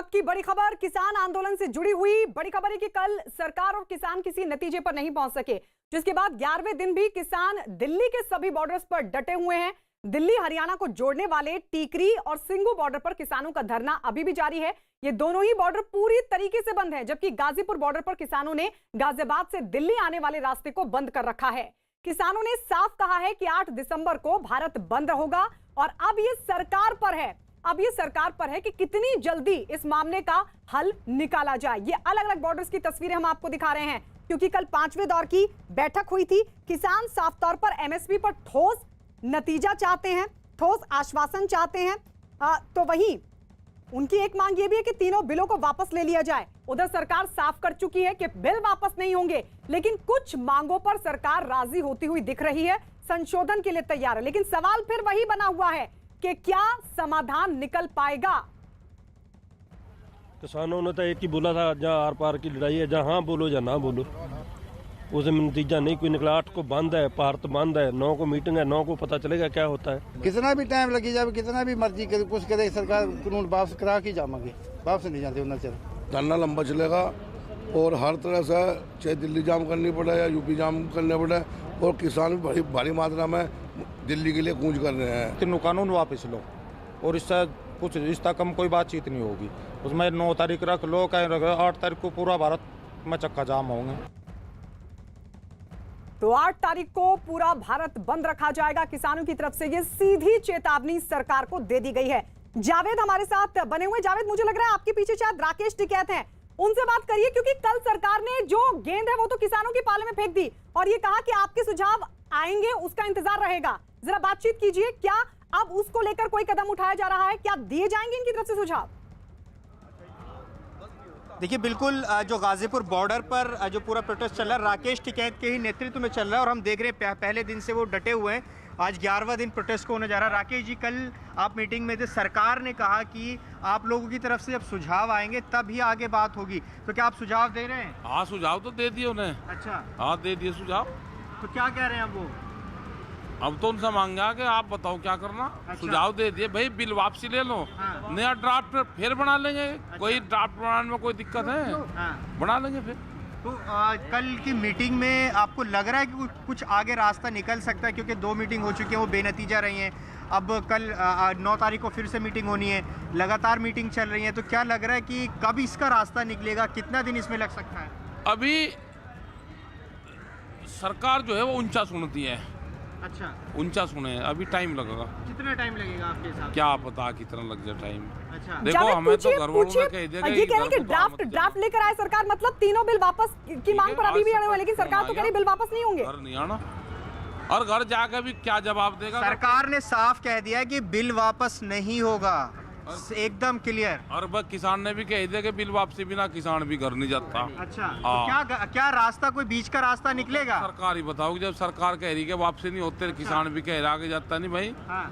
वक्त की बड़ी खबर किसान आंदोलन से जुड़ी हुई बड़ी खबर है कि कल सरकार और किसान किसी नतीजे पर नहीं पहुंच सके, जिसके बाद 11वें दिन भी किसान दिल्ली के सभी बॉर्डर्स पर डटे हुए हैं। दिल्ली हरियाणा को जोड़ने वाले टीकरी और सिंगू बॉर्डर पर किसानों का धरना अभी भी जारी है। ये दोनों ही बॉर्डर पूरी तरीके से बंद है, जबकि गाजीपुर बॉर्डर पर किसानों ने गाजियाबाद से दिल्ली आने वाले रास्ते को बंद कर रखा है। किसानों ने साफ कहा है कि 8 दिसंबर को भारत बंद होगा और अब ये सरकार पर है कि कितनी जल्दी इस मामले का हल निकाला जाए। ये अलग अलग बॉर्डर्स की तस्वीरें हम आपको दिखा रहे हैं, क्योंकि कल 5वें दौर की बैठक हुई थी। किसान साफ तौर पर एमएसपी पर ठोस नतीजा चाहते हैं, ठोस आश्वासन चाहते हैं। तो वहीं उनकी एक मांग ये भी है कि तीनों बिलों को वापस ले लिया जाए। उधर सरकार साफ कर चुकी है कि बिल वापस नहीं होंगे, लेकिन कुछ मांगों पर सरकार राजी होती हुई दिख रही है, संशोधन के लिए तैयार है। लेकिन सवाल फिर वही बना हुआ है कि क्या समाधान निकल पाएगा। किसानों ने तो एक ही बोला था, जहाँ आर पार की लड़ाई है, जहाँ हाँ बोलो या ना बोलो, उसमें नतीजा नहीं कोई निकला। 8 को बंद है, भारत बंद है, 9 को मीटिंग है, 9 को पता चलेगा क्या होता है। कितना भी टाइम लगी जाए, कितना भी मर्जी करे, कुछ करे सरकार, कानून वापस करा के जाएंगे, वापस नहीं जाते उन्हें चल। धरना लंबा चलेगा और हर तरह से, चाहे दिल्ली जाम करनी पड़े या यूपी जाम करने पड़े, और किसान भी भारी मात्रा में दिल्ली के लिए कूच कर रहे हैं। तीनों कानून वापस लो और इससे कुछ रिश्ता कम कोई बातचीत नहीं होगी। उसमें 9 तारीख रख लो, कहीं रख लो, 8 तारीख को पूरा भारत में चक्का जाम होंगे। तो 8 तारीख को पूरा भारत बंद रखा जाएगा। किसानों की तरफ से ये सीधी चेतावनी सरकार को दे दी गई है। जावेद हमारे साथ बने हुए। जावेद, मुझे लग रहा है आपके पीछे शायद राकेश टिकैत हैं, उनसे बात करिए, क्योंकि कल सरकार ने जो गेंद है वो तो किसानों के पाले में फेंक दी और ये कहा कि आपके सुझाव आएंगे, उसका इंतजार रहेगा। जरा बातचीत कीजिए, क्या अब उसको लेकर कोई कदम उठाया जा रहा है? क्या दिए जाएंगे इनकी तरफ से सुझाव? देखिए, बिल्कुल जो गाजीपुर बॉर्डर पर जो पूरा प्रोटेस्ट चल रहा है, राकेश टिकैत के ही नेतृत्व में चल रहा है और हम देख रहे हैं पहले दिन से वो डटे हुए हैं। आज 11वां दिन प्रोटेस्ट को होने जा रहा है। राकेश जी, कल आप मीटिंग में थे, सरकार ने कहा कि आप लोगों की तरफ से जब सुझाव आएंगे तब ही आगे बात होगी, तो क्या आप सुझाव दे रहे हैं? हाँ, सुझाव तो दे दिए उन्हें। अच्छा, हाँ, दे दिए सुझाव। तो क्या कह रहे हैं अब वो? अब तो उनसे मांगा कि आप बताओ क्या करना। अच्छा। सुझाव दे दिए, भाई बिल वापसी ले लो। हाँ। नया ड्राफ्ट फिर बना लेंगे। अच्छा। कोई ड्राफ्ट बनाने में कोई दिक्कत है? हाँ। बना लेंगे फिर। तो कल की मीटिंग में आपको लग रहा है कि कुछ आगे रास्ता निकल सकता है? क्योंकि 2 मीटिंग हो चुकी है, वो बेनतीजा रही हैं। अब कल 9 तारीख को फिर से मीटिंग होनी है, लगातार मीटिंग चल रही है, तो क्या लग रहा है कि कब इसका रास्ता निकलेगा? कितना दिन इसमें लग सकता है? अभी सरकार जो है वो ऊंचा सुनती है। अच्छा, ऊंचा सुने, अभी टाइम लगेगा। कितना टाइम लगेगा आपके हिसाब से? क्या पता कितना लग जाए टाइम। अच्छा, देखो, हमें तो घर वालों ने कह दिया ये कह रहे हैं कि ड्राफ्ट लेकर आए सरकार, मतलब तीनों बिल वापस की मांग पर अभी भी अड़े हुए, लेकिन सरकार तो कह रही बिल वापस नहीं होंगे। घर नहीं आना, और घर जाकर भी क्या जवाब देगा? सरकार ने साफ कह दिया है कि बिल वापस नहीं होगा, एकदम क्लियर। और बस किसान ने भी कह दिया कि बिल वापसी बिना किसान भी घर नहीं जाता। अच्छा, तो क्या रास्ता, कोई बीच का रास्ता निकलेगा? सरकार ही बताओगी। जब सरकार कह रही है वापसी नहीं होते, किसान भी कह रहा आगे जाता नहीं भाई। हाँ।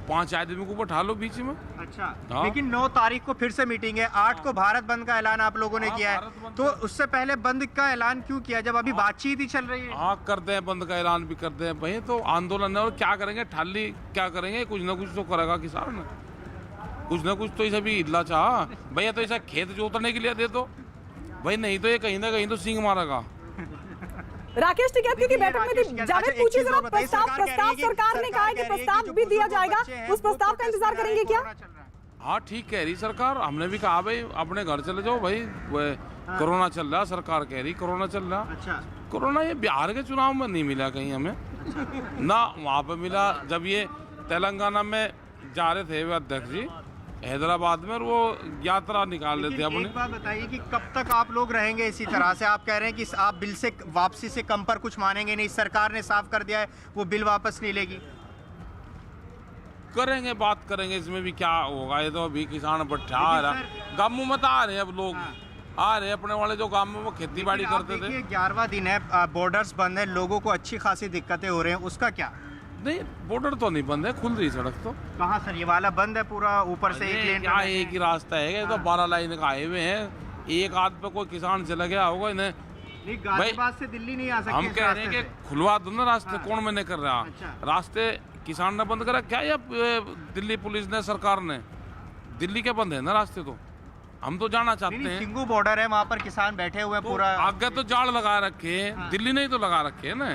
5 आदमी को बैठा लो बीच में। अच्छा, हाँ। लेकिन 9 तारीख को फिर से मीटिंग है, 8 को भारत बंद का ऐलान आप लोगों ने किया है, तो उससे पहले बंद का ऐलान क्यों किया जब अभी बातचीत ही चल रही है? हाँ, करते हैं, बंद का ऐलान भी करते हैं भाई। तो आंदोलन है, और क्या करेंगे, ठाली क्या करेंगे? कुछ ना कुछ तो करेगा किसान, कुछ ना कुछ तो इसे भी हिला चाह भैया। तो ऐसा खेत जोतने के लिए दे दो भाई, नहीं तो ये कहीं ना कहीं तो सींग मारेगा। राकेश टिकैत की बैठक में थी। जावेद, पूछिए जरा, प्रस्ताव सरकार ने कहा है कि प्रस्ताव भी दिया जाएगा, उस प्रस्ताव का इंतजार करेंगे क्या? हाँ, ठीक कह रही सरकार। हमने भी कहा भाई अपने घर चले जाओ भाई, कोरोना चल रहा, सरकार कह रही कोरोना चल रहा। अच्छा, कोरोना ये बिहार के चुनाव में नहीं मिला कहीं हमें, ना वहाँ पे मिला। जब ये तेलंगाना में जा रहे थे अध्यक्ष जी हैदराबाद में, और वो यात्रा निकाल लेते अपने। एक बात बताइए कि कब तक आप लोग रहेंगे इसी तरह से? आप कह रहे हैं कि आप बिल से वापसी से कम पर कुछ मानेंगे नहीं, सरकार ने साफ कर दिया है वो बिल वापस नहीं लेगी। करेंगे, बात करेंगे, इसमें भी क्या होगा। ये तो अभी किसान बैठा आ रहा, गाँव में तो आ रहे हैं अब लोग। हाँ। आ रहे अपने वाले जो गाँव में वो खेती बाड़ी करते थे। 11वां दिन है, बॉर्डर्स बंद है, लोगों को अच्छी खासी दिक्कतें हो रही हैं, उसका क्या? नहीं, बॉर्डर तो नहीं बंद है, खुल रही सड़क तो। कहाँ सर, ये वाला बंद है पूरा ऊपर से एक लेन? क्या एक ही रास्ता है? ये तो 12 लाइन का हाईवे है, एक आध पे कोई किसान चला गया होगा इन्हें। नहीं, गाजियाबाद से दिल्ली नहीं आ सकते। हम कह रहे हैं कि खुलवा दो ना रास्ते। हाँ। कौन मैंने कर रहा? अच्छा। रास्ते किसान ने बंद करा क्या, या दिल्ली पुलिस ने, सरकार ने? दिल्ली के बंद है ना रास्ते तो। हम तो जाना चाहते हैं। सिंगू बॉर्डर है, वहाँ पर किसान बैठे हुए हैं पूरा। आगे तो जाड़ लगा रखे हैं। हाँ। दिल्ली ने ही तो लगा रखे है ना।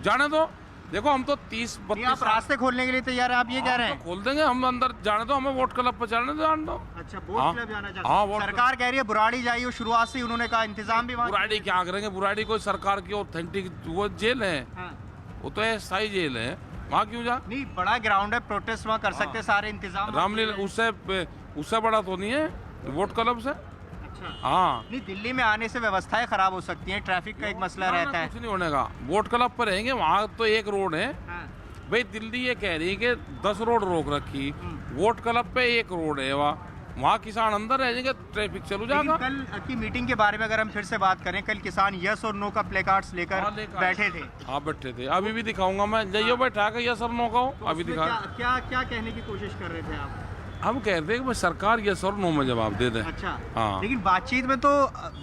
जाने दो, देखो हम तो 30-32 आप रास्ते खोलने के लिए तैयार है, आप ये कह रहे हैं? तो खोल देंगे हम, अंदर जाने दो, हमें वोट क्लब पर जाने दो, जाने दो। अच्छा, हाँ। वोट क्लब जाना चाहते हाँ, हैं। वोट सरकार कह रही है बुराड़ी जाइए, शुरुआत से उन्होंने कहा इंतजाम भी वहाँ। बुराड़ी क्या करेंगे? बुराड़ी कोई सरकार की ऑथेंटिक वो जेल है, हाँ। वो तो एसआई जेल है, वहाँ क्यों जा? नहीं, बड़ा ग्राउंड है, प्रोटेस्ट वहाँ कर सकते हैं, सारे इंतजाम। रामलीला उससे बड़ा तो नहीं है वोट क्लब से। अच्छा। हाँ, नहीं, दिल्ली में आने से व्यवस्थाएं खराब हो सकती हैं, ट्रैफिक का एक मसला रहता है। कुछ नहीं होने का, वोट क्लब पर रहेंगे, वहाँ तो एक रोड है। हाँ। भाई दिल्ली ये कह रही है कि 10 रोड रोक रखी, वोट क्लब पे एक रोड है, वहाँ किसान अंदर रह जाएंगे, ट्रैफिक चलू जाएगा। कल की मीटिंग के बारे में अगर हम फिर से बात करें, कल किसान यस और नो का प्ले कार्ड्स लेकर बैठे थे। हाँ बैठे थे, अभी भी दिखाऊंगा मैं, जाइयो बैठा के यस और नो का हो, अभी दिखा। क्या क्या कहने की कोशिश कर रहे थे आप? हम कह रहे हैं कि सरकार यस और नो में जवाब दे दे। अच्छा। हाँ। लेकिन बातचीत में तो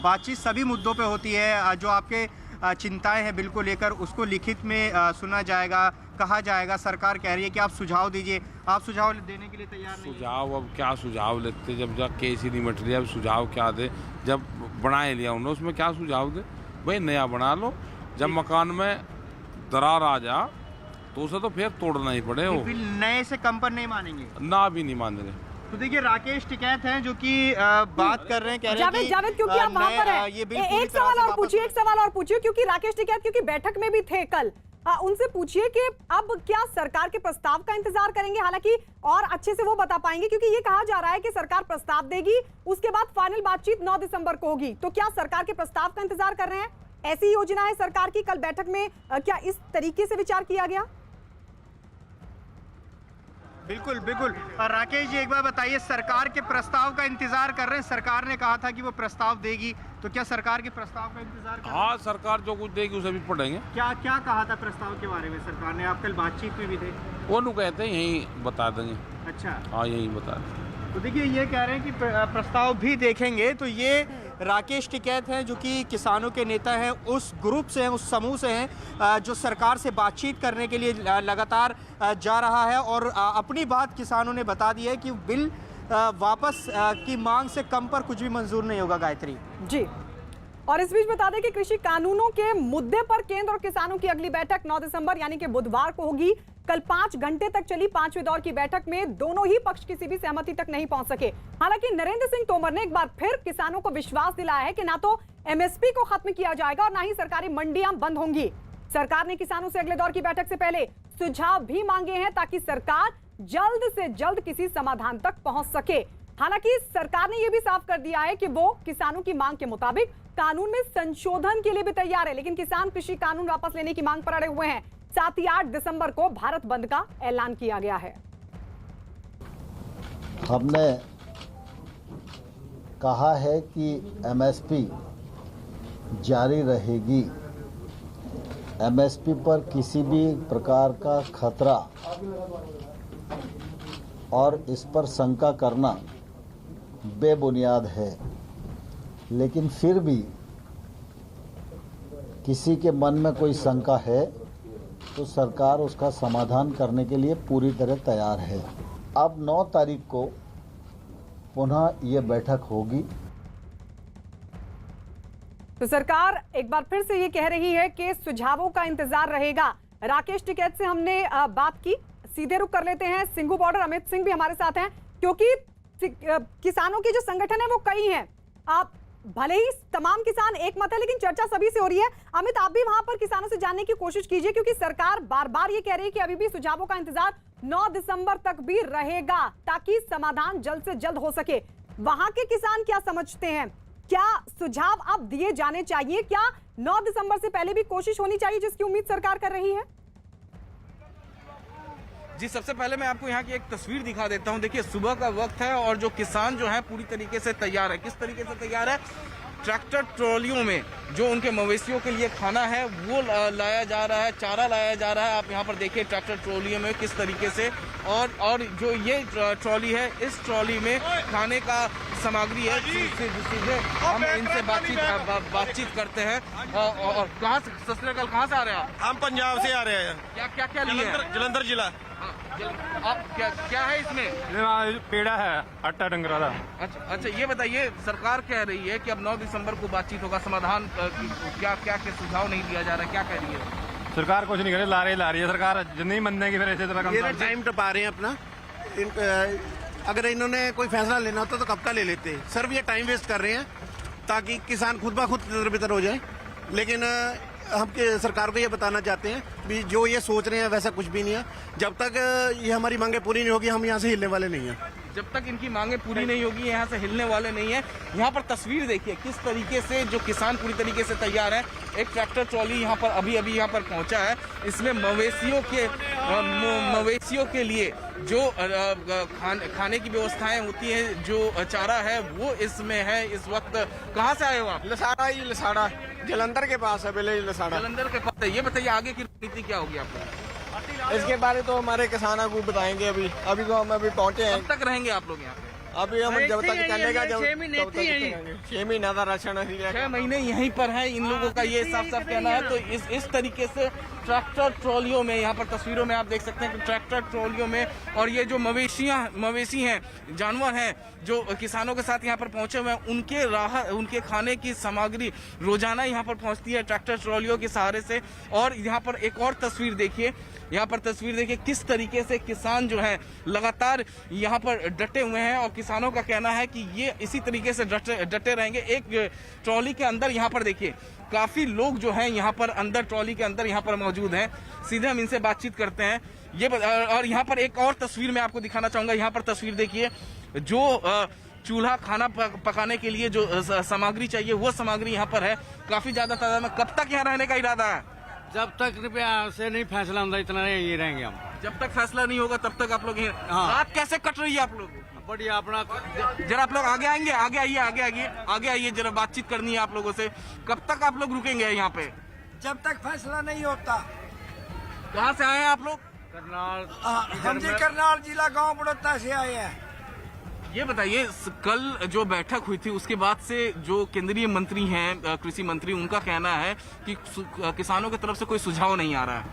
बातचीत सभी मुद्दों पे होती है, जो आपके चिंताएं हैं बिल को लेकर उसको लिखित में सुना जाएगा, कहा जाएगा। सरकार कह रही है कि आप सुझाव दीजिए, आप सुझाव देने के लिए तैयार नहीं? सुझाव अब क्या सुझाव लेते, जब केस ही नहीं मिट रही, अब सुझाव क्या दे? जब बनाए लिया उन्होंने, उसमें क्या सुझाव दे? भाई नया बना लो, जब मकान में दरार आ जा तो उसे तो फिर तोड़ना ही पड़े। वो बिल नए से कम पर नहीं मानेंगे ना, भी नहीं मान रहे। तो देखिए, राकेश टिकैत हैं जो कि बात कर रहे हैं, कह रहे हैं कि जावेद क्योंकि आप वहां पर हैं, ये बिल एक सवाल और पूछिए क्योंकि राकेश टिकैत क्योंकि बैठक में भी थे कल, उनसे पूछिए कि अब क्या सरकार के प्रस्ताव का इंतजार करेंगे? हालांकि और अच्छे से वो बता पाएंगे क्योंकि ये कहा जा रहा है कि सरकार प्रस्ताव देगी, उसके बाद फाइनल बातचीत 9 दिसंबर को होगी। तो क्या सरकार के प्रस्ताव का इंतजार कर रहे हैं? ऐसी योजना है सरकार की? कल बैठक में क्या इस तरीके से विचार किया गया? बिल्कुल बिल्कुल। राकेश जी, एक बार बताइए, सरकार के प्रस्ताव का इंतजार कर रहे हैं? सरकार ने कहा था कि वो प्रस्ताव देगी, तो क्या सरकार के प्रस्ताव का इंतजार कर रहे हैं? हाँ, सरकार जो कुछ देगी उसे भी पढ़ेंगे। क्या क्या कहा था प्रस्ताव के बारे में सरकार ने? आप कल बातचीत में भी थे। वो लोग कहते हैं यही बता देंगे। अच्छा। हाँ, यही बता देंगे। तो देखिए, ये कह रहे हैं कि प्रस्ताव भी देखेंगे। तो ये राकेश टिकैत हैं जो कि किसानों के नेता हैं, उस ग्रुप से हैं, उस समूह से हैं जो सरकार से बातचीत करने के लिए लगातार जा रहा है। और अपनी बात किसानों ने बता दी है कि बिल वापस की मांग से कम पर कुछ भी मंजूर नहीं होगा। गायत्री जी, और इस बीच बता दें कि कृषि कानूनों के मुद्दे पर केंद्र और किसानों की अगली बैठक 9 दिसंबर यानी कि बुधवार को होगी। कल 5 घंटे तक चली 5वें दौर की बैठक में दोनों ही पक्ष किसी भी सहमति तक नहीं पहुंच सके। हालांकि नरेंद्र सिंह तोमर ने एक बार फिर किसानों को विश्वास दिलाया है कि ना तो एमएसपी को खत्म किया जाएगा और ना ही सरकारी मंडियां बंद होंगी। सरकार ने किसानों से अगले दौर की बैठक से पहले सुझाव भी मांगे हैं ताकि सरकार जल्द से जल्द किसी समाधान तक पहुंच सके। हालांकि सरकार ने यह भी साफ कर दिया है कि वो किसानों की मांग के मुताबिक कानून में संशोधन के लिए भी तैयार है, लेकिन किसान कृषि कानून वापस लेने की मांग पर अड़े हुए हैं। साथ ही 8 दिसंबर को भारत बंद का ऐलान किया गया है। हमने कहा है कि एमएसपी जारी रहेगी। एमएसपी पर किसी भी प्रकार का खतरा और इस पर शंका करना बेबुनियाद है, लेकिन फिर भी किसी के मन में कोई शंका है तो सरकार उसका समाधान करने के लिए पूरी तरह तैयार है। अब 9 तारीख को पुनः ये बैठक होगी। तो सरकार एक बार फिर से ये कह रही है कि सुझावों का इंतजार रहेगा। राकेश टिकैत से हमने बात की, सीधे रुख कर लेते हैं सिंगू बॉर्डर। अमित सिंह भी हमारे साथ हैं क्योंकि किसानों के जो संगठन है वो कई हैं। आप भले ही तमाम किसान एक मत है, लेकिन चर्चा सभी से हो रही है। अमित, आप भी वहां पर किसानों से जानने की कोशिश कीजिए क्योंकि सरकार बार बार ये कह रही है कि अभी भी सुझावों का इंतजार 9 दिसंबर तक भी रहेगा ताकि समाधान जल्द से जल्द हो सके। वहां के किसान क्या समझते हैं? क्या सुझाव अब दिए जाने चाहिए? क्या 9 दिसंबर से पहले भी कोशिश होनी चाहिए जिसकी उम्मीद सरकार कर रही है? जी, सबसे पहले मैं आपको यहाँ की एक तस्वीर दिखा देता हूँ। देखिए, सुबह का वक्त है और जो किसान जो है पूरी तरीके से तैयार है। किस तरीके से तैयार है? ट्रैक्टर ट्रॉलियों में जो उनके मवेशियों के लिए खाना है वो लाया जा रहा है, चारा लाया जा रहा है। आप यहाँ पर देखिए ट्रैक्टर ट्रॉलियों में किस तरीके से, और जो ये ट्रॉली है, इस ट्रॉली में खाने का सामग्री है। सीधे हम इनसे बातचीत करते हैं। और कहाँ से, सत श्री अकाल, कहाँ से आ रहे हैं आप? हम पंजाब से आ रहे हैं। क्या लिए हैं? जलंधर जिला। आप क्या है इसमें? पेड़ा है, आटा डंगरा था। अच्छा, ये बताइए, सरकार कह रही है कि अब 9 दिसंबर को बातचीत होगा, समाधान क्या सुझाव नहीं दिया जा रहा है, क्या कह रही है सरकार? कुछ नहीं करे, ला रही है सरकार, नहीं मानने की फिर ऐसे तरह ये टाइम टपा रहे हैं अपना। अगर इन्होंने कोई फैसला लेना होता तो कब का ले लेते। सर ये टाइम वेस्ट कर रहे हैं ताकि किसान खुद ब खुद तितर हो जाए। लेकिन हम सरकार को ये बताना चाहते हैं भी जो ये सोच रहे हैं वैसा कुछ भी नहीं है। जब तक ये हमारी मांगे पूरी नहीं होगी हम यहाँ से हिलने वाले नहीं हैं। जब तक इनकी मांगे पूरी नहीं होगी यहाँ से हिलने वाले नहीं है। यहाँ पर तस्वीर देखिए किस तरीके से जो किसान पूरी तरीके से तैयार है। एक ट्रैक्टर ट्रॉली यहाँ पर अभी यहाँ पर पहुंचा है। इसमें मवेशियों के लिए जो खाने की व्यवस्थाएं होती हैं, जो चारा है वो इसमें है। इस वक्त कहाँ से आए हो आप? लसाड़ा जलंधर के पास है। जलंधर के पास है। ये बताइए आगे की रणनीति क्या होगी आपको? इसके बारे तो हमारे किसान को बताएंगे। अभी तो हम अभी पहुंचे हैं। कब तक रहेंगे आप लोग यहाँ पे? अभी हम जब तक चलेगा 6 महीना का राशन 6 महीने यहीं पर है। इन लोगों का ये साफ कहना है। तो इस तरीके से ट्रैक्टर ट्रॉलियों में, यहाँ पर तस्वीरों में आप देख सकते हैं कि ट्रैक्टर ट्रॉलियों में, और ये जो मवेशी हैं, जानवर हैं जो किसानों के साथ यहाँ पर पहुंचे हुए हैं, उनके खाने की सामग्री रोजाना यहाँ पर पहुंचती है ट्रैक्टर ट्रॉलियों के सहारे से। और यहाँ पर एक और तस्वीर देखिए, यहाँ पर तस्वीर देखिए किस तरीके से किसान जो है लगातार यहाँ पर डटे हुए हैं। और किसानों का कहना है कि ये इसी तरीके से डटे रहेंगे। एक ट्रॉली के अंदर यहाँ पर देखिए काफी लोग जो हैं यहाँ पर अंदर ट्रॉली के अंदर यहाँ पर मौजूद हैं। सीधे हम इनसे बातचीत करते हैं। और यहाँ पर एक और तस्वीर मैं आपको दिखाना चाहूंगा। यहाँ पर तस्वीर देखिए, जो चूल्हा खाना पकाने के लिए जो सामग्री चाहिए वो सामग्री यहाँ पर है काफी ज्यादा तादाद में। कब तक यहाँ रहने का इरादा है? जब तक से नहीं फैसला होता इतना ये रहेंगे हम। जब तक फैसला नहीं होगा तब तक आप लोग रात कैसे कट रही है आप लोग? बढ़िया अपना। जरा आप लोग आगे आएंगे, आगे आइए जरा बातचीत करनी है आप लोगों से। कब तक आप लोग रुकेंगे यहाँ पे? जब तक फैसला नहीं होता। कहाँ से आए हैं आप लोग? करनाल। हम जी करनाल जिला गांव बड़ौदा से आए हैं। ये बताइए, कल जो बैठक हुई थी उसके बाद से जो केंद्रीय मंत्री हैं, कृषि मंत्री, उनका कहना है कि किसानों की तरफ से कोई सुझाव नहीं आ रहा है।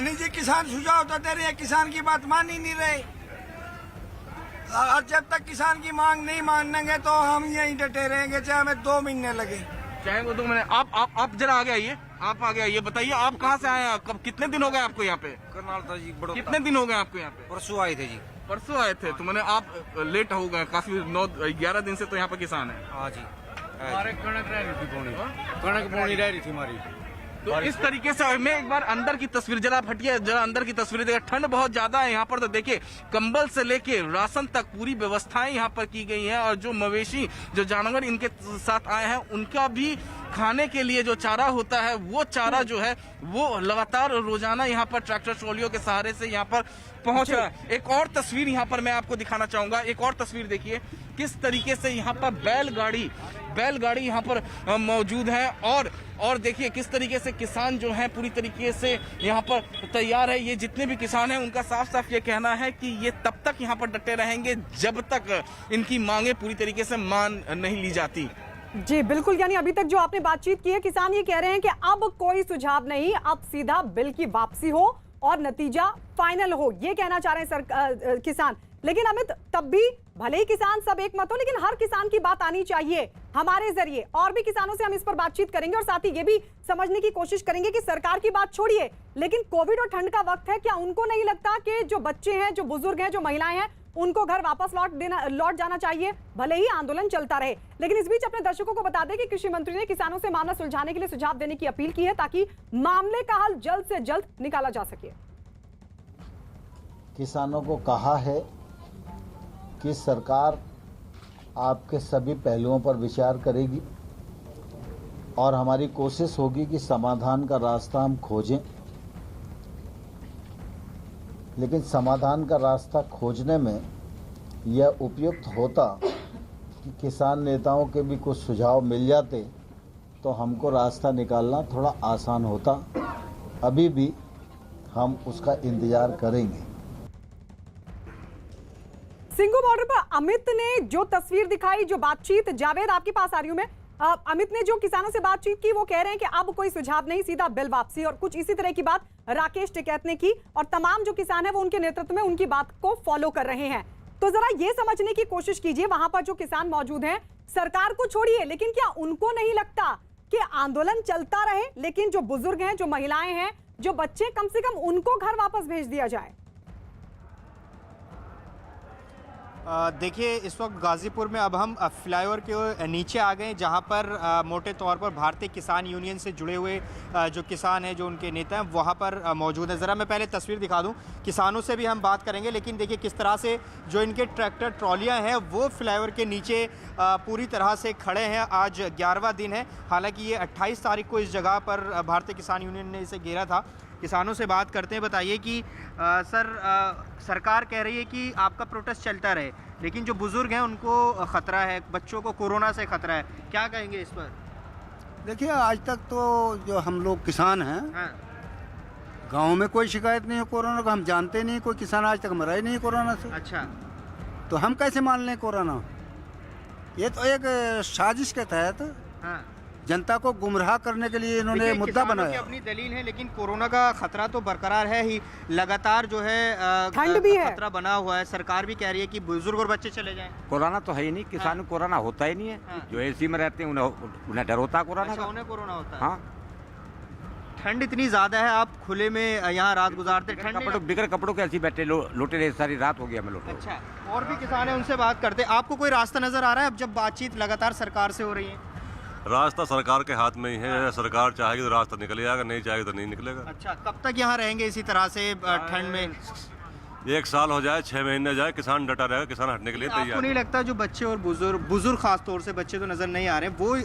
नहीं जी, किसान सुझाव तो दे रहे हैं, किसान की बात मान ही नहीं रहे। और जब तक किसान की मांग नहीं मानेंगे तो हम यहीं डटे रहेंगे, चाहे हमें 2 महीने लगे। चाहे वो 2 महीने। आप जरा आगे आइए, आप आगे आइए। बताइए आप कहाँ से आए हैं? कब कितने दिन हो गए आपको यहाँ पे? करनाल था जी। कितने दिन हो गए आपको यहाँ पे? परसों आए थे जी। परसों आए थे तो मैंने आप लेट हो गए काफी। 9-11 दिन से तो यहाँ पे किसान है। हाँ जी। हमारे कणक रह रही थी पौनी, कणक पौनी रह रही थी हमारी। तो इस तरीके से मैं एक बार अंदर की तस्वीर, जरा हटिए, जरा अंदर की तस्वीर देखिए। ठंड बहुत ज्यादा है यहाँ पर। तो देखिए कंबल से लेके राशन तक पूरी व्यवस्थाएं यहाँ पर की गई हैं। और जो मवेशी, जो जानवर इनके साथ आए हैं, उनका भी खाने के लिए जो चारा होता है वो चारा जो है वो लगातार रोजाना यहाँ पर ट्रैक्टर ट्रॉलियों के सहारे से यहाँ पर पहुंच रहा है। एक और तस्वीर यहाँ पर मैं आपको दिखाना चाहूंगा। एक और तस्वीर देखिए किस तरीके से यहाँ पर बैलगाड़ी यहाँ पर मौजूद है। और देखिए किस तरीके से किसान जो है पूरी तरीके से यहाँ पर तैयार है। ये जितने भी किसान हैं उनका साफ ये कहना है कि ये तब तक यहाँ पर डटे रहेंगे जब तक इनकी मांगे पूरी तरीके से मान नहीं ली जाती। जी बिल्कुल, यानी अभी तक जो आपने बातचीत की है, किसान ये कह रहे हैं कि अब कोई सुझाव नहीं, अब सीधा बिल की वापसी हो और नतीजा फाइनल हो, ये कहना चाह रहे हैं किसान। लेकिन अमित, तब भी भले ही किसान सब एक मत हो, लेकिन हर किसान की बात आनी चाहिए हमारे जरिए। और भी किसानों से हम इस पर बातचीत करेंगे और साथ ही ये भी समझने की कोशिश करेंगे कि सरकार की बात छोड़िए, लेकिन कोविड और ठंड का वक्त है, क्या उनको नहीं लगता कि जो बच्चे हैं, जो बुजुर्ग हैं, जो महिलाएं हैं, उनको घर वापस लौट जाना चाहिए, भले ही आंदोलन चलता रहे। लेकिन इस बीच अपने दर्शकों को बता दें कि कृषि मंत्री ने किसानों से मामला सुलझाने के लिए सुझाव देने की अपील की है ताकि मामले का हल जल्द से जल्द निकाला जा सके। किसानों को कहा है कि सरकार आपके सभी पहलुओं पर विचार करेगी और हमारी कोशिश होगी कि समाधान का रास्ता हम खोजें, लेकिन समाधान का रास्ता खोजने में यह उपयुक्त होता कि किसान नेताओं के भी कुछ सुझाव मिल जाते तो हमको रास्ता निकालना थोड़ा आसान होता। अभी भी हम उसका इंतजार करेंगे। सिंघू बॉर्डर पर अमित ने जो तस्वीर दिखाई, जो बातचीत, जावेद आपके पास आ रही हूं मैं, अमित ने जो किसानों से बातचीत की वो कह रहे हैं कि अब कोई सुझाव नहीं, सीधा बिल वापसी, और कुछ इसी तरह की बात राकेश टिकैत ने की और तमाम जो किसान है वो उनके नेतृत्व में उनकी बात को फॉलो कर रहे हैं। तो जरा ये समझने की कोशिश कीजिए, वहां पर जो किसान मौजूद हैं, सरकार को छोड़िए, लेकिन क्या उनको नहीं लगता कि आंदोलन चलता रहे, लेकिन जो बुजुर्ग हैं, जो महिलाएं हैं, जो बच्चे, कम से कम उनको घर वापस भेज दिया जाए? देखिए, इस वक्त गाजीपुर में अब हम फ्लाईओवर के नीचे आ गए, जहां पर मोटे तौर पर भारतीय किसान यूनियन से जुड़े हुए जो किसान हैं, जो उनके नेता हैं, वहां पर मौजूद हैं। ज़रा मैं पहले तस्वीर दिखा दूं, किसानों से भी हम बात करेंगे, लेकिन देखिए किस तरह से जो इनके ट्रैक्टर ट्रॉलियां हैं वो फ्लाईओवर के नीचे पूरी तरह से खड़े हैं। आज 11वां दिन है, हालांकि ये 28 तारीख को इस जगह पर भारतीय किसान यूनियन ने इसे घेरा था। किसानों से बात करते हैं। बताइए कि सरकार कह रही है कि आपका प्रोटेस्ट चलता रहे, लेकिन जो बुजुर्ग हैं उनको ख़तरा है, बच्चों को कोरोना से ख़तरा है, क्या कहेंगे इस पर? देखिए, आज तक तो जो हम लोग किसान हैं, हाँ। गांव में कोई शिकायत नहीं है कोरोना का, हम जानते नहीं, कोई किसान आज तक मरा ही नहीं कोरोना से। अच्छा, तो हम कैसे मान लें कोरोना? ये तो एक साजिश के तहत हाँ। जनता को गुमराह करने के लिए इन्होंने मुद्दा बनाया। अपनी दलील है, लेकिन कोरोना का खतरा तो बरकरार है ही, लगातार जो है ठंड भी है, खतरा बना हुआ है। सरकार भी कह रही है कि बुजुर्ग और बच्चे चले जाएं। कोरोना तो है ही नहीं, किसान को कोरोना होता ही नहीं है। हाँ। जो एसी में रहते हैं उन्हें डर होता है कोरोना अच्छा, का। उन्हें कोरोना होता है। हाँ, ठंड इतनी ज्यादा है, आप खुले में यहाँ रात गुजारते, ठंड नहीं बिगड़ कपड़ों के ऐसे बैठे लोटे रहे, सारी रात हो गया मैं लोटे। अच्छा, और भी किसान है, उनसे बात करते। आपको कोई रास्ता नजर आ रहा है अब जब बातचीत लगातार सरकार से हो रही है? रास्ता सरकार के हाथ में ही है, सरकार चाहेगी तो रास्ता निकल जाएगा, नहीं चाहेगी तो नहीं निकलेगा। अच्छा, कब तक यहाँ रहेंगे इसी तरह से ठंड में? 1 साल हो जाए, 6 महीने जाए, किसान डटा रहेगा, किसान हटने के लिए तैयार। आपको नहीं लगता जो बच्चे और बुजुर्ग खास तौर से, बच्चे तो नजर नहीं आ रहे, वो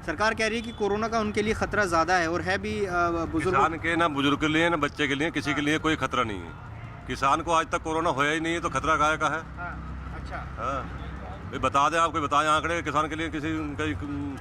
सरकार कह रही है कि कोरोना का उनके लिए खतरा ज्यादा है, और है भी बुजुर्ग? किसान के ना बुजुर्ग के लिए ना बच्चे के लिए, किसी के लिए कोई खतरा नहीं है। किसान को आज तक कोरोना होया ही नहीं है, तो खतरा काहे का है? अच्छा, हाँ, बता दें, आपको बताएं आंकड़े, किसान के लिए किसी